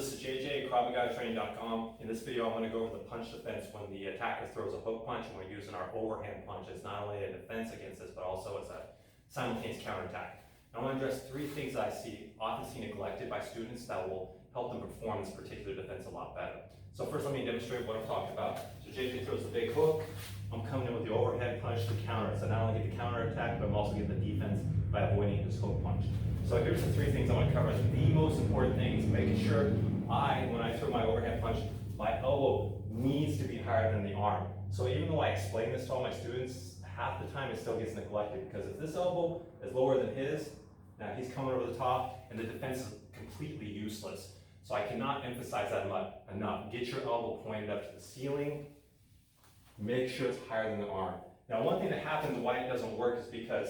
this is JJ, KravMagaTraining.com. In this video, I'm going to go over the punch defense when the attacker throws a hook punch and we're using our overhand punch as not only a defense against this, but also as a simultaneous counterattack. Now, I want to address three things that I often see neglected by students that will help them perform this particular defense a lot better. So first, let me demonstrate what I'm talking about. So JJ throws the big hook. I'm coming in with the overhead punch to counter it. So not only get the counterattack, but I'm also getting the defense by avoiding this hook punch. So here's the three things I want to cover. The most important thing is making sure when I throw my overhead punch, my elbow needs to be higher than the arm. So even though I explain this to all my students, half the time it still gets neglected, because if this elbow is lower than his, now he's coming over the top and the defense is completely useless. So I cannot emphasize that enough. Get your elbow pointed up to the ceiling. Make sure it's higher than the arm. Now, one thing that happens why it doesn't work is because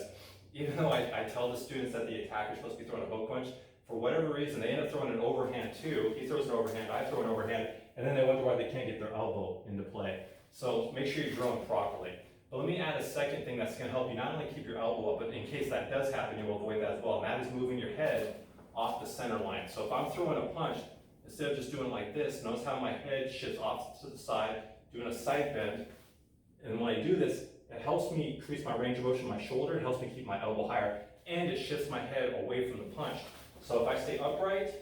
even though I tell the students that the attacker is supposed to be throwing a hook punch, for whatever reason, they end up throwing an overhand too. He throws an overhand, I throw an overhand, and then they wonder why they can't get their elbow into play. So make sure you're drilling properly. But let me add a second thing that's going to help you not only keep your elbow up, but in case that does happen, you'll avoid that as well. And that is moving your head off the center line. So if I'm throwing a punch, instead of just doing it like this, notice how my head shifts off to the side, doing a side bend. And when I do this, it helps me increase my range of motion in my shoulder, it helps me keep my elbow higher, and it shifts my head away from the punch. So if I stay upright,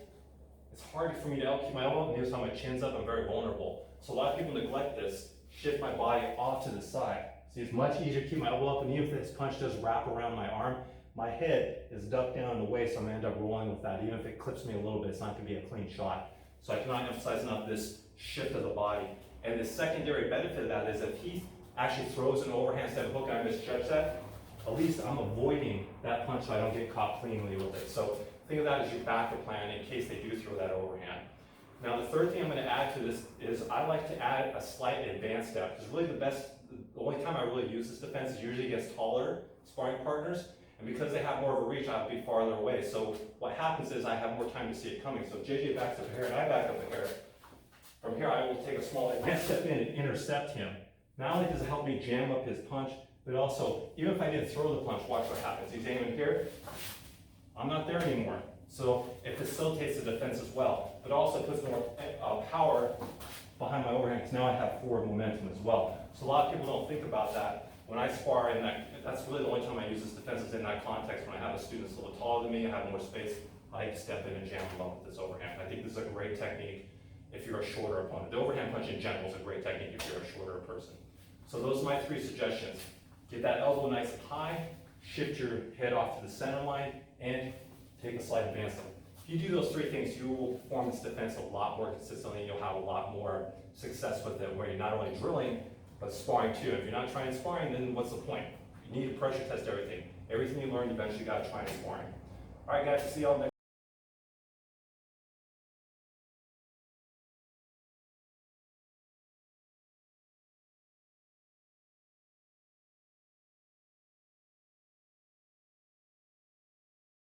it's hard for me to keep my elbow, and here's how my chin's up, I'm very vulnerable. So a lot of people neglect this, shift my body off to the side. See, it's much easier to keep my elbow up, and even if this punch does wrap around my arm, my head is ducked down in the way, so I'm gonna end up rolling with that. Even if it clips me a little bit, it's not gonna be a clean shot. So I cannot emphasize enough this shift of the body. And the secondary benefit of that is if he actually throws an overhand instead of hook and I misjudge that, at least I'm avoiding that punch so I don't get caught cleanly with it. So think of that as your backup plan in case they do throw that overhand. Now the third thing I'm going to add to this is I like to add a slight advanced step, because really the only time I really use this defense is usually against taller sparring partners, and because they have more of a reach, I have to be farther away. So what happens is I have more time to see it coming. So if JJ backs up here and I back up here, from here I will take a small advanced step in and intercept him. Not only does it help me jam up his punch, but also, even if I didn't throw the punch, watch what happens. He's aiming here, I'm not there anymore. So it facilitates the defense as well, but also puts more power behind my overhand, because now I have forward momentum as well. So a lot of people don't think about that. When I spar, that's really the only time I use this defense is in that context. When I have a student that's a little taller than me, I have more space, I can step in and jam them up with this overhand. I think this is a great technique if you're a shorter opponent. The overhand punch in general is a great technique if you're a shorter person. So those are my three suggestions. Get that elbow nice and high, shift your head off to the center line, and take a slight advancement. If you do those three things, you will perform this defense a lot more consistently, and you'll have a lot more success with it, where you're not only drilling, but sparring too. If you're not trying sparring, then what's the point? You need to pressure test everything. Everything you learn, you eventually got to try in sparring. All right, guys, see y'all next